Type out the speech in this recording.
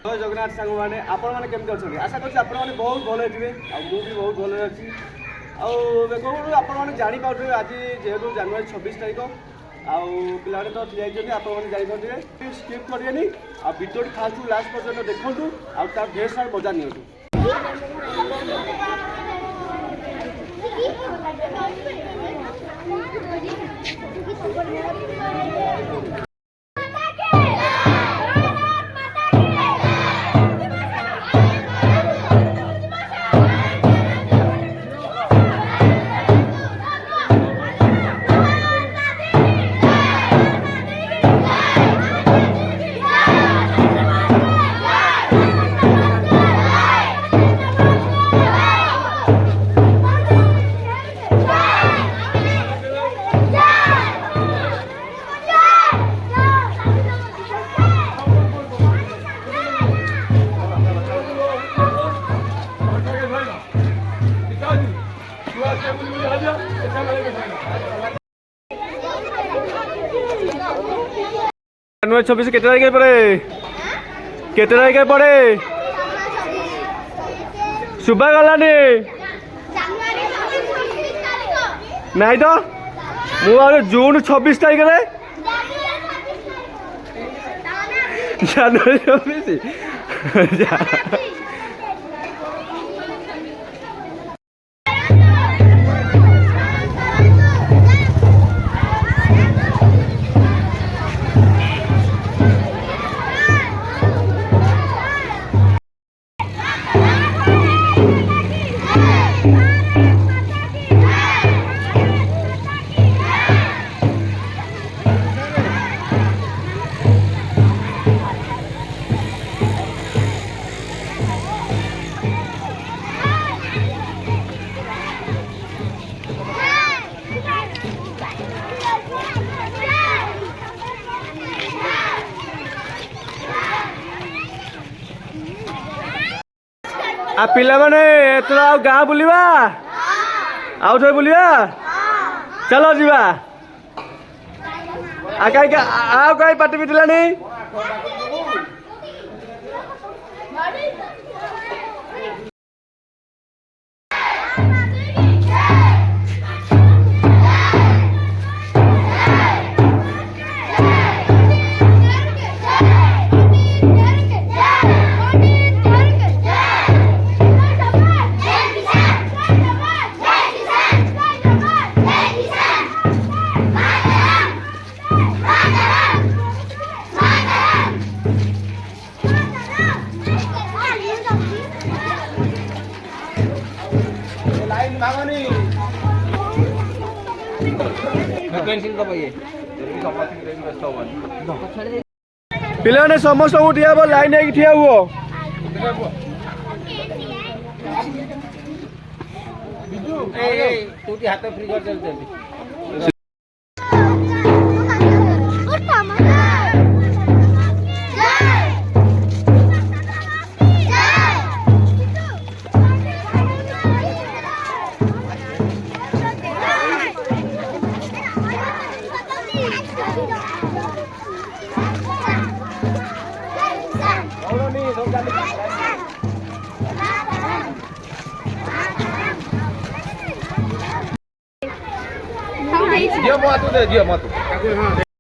जय जगन्नाथ सांग मैंने आपण मैंने केमती अच्छे आशा कर बहुत भल थे भी बहुत भल अच्छी देखो आपण मैंने जापारे आज जेहतु जनवरी 26 तारीख आने तो ठिया आप जापारे स्किप करेंगे भिडियो फास्ट लास्ट पर्यटन देखूँ आर ढेर सारा मजा नि जनवरी 26 केते तारीख पड़े शुभा गलानी नहीं तो मुझे जून 26 तारीख जनवरी 26 आ पिला माने एतरा गाँ बुलिबा आउ थे बुलिबा चलो जीवा आ कहीं पार्टी पिटिलानी पिला समस्त ठिया लाइन ठिया हुआ हाथ फ्री कर चलते दियो मत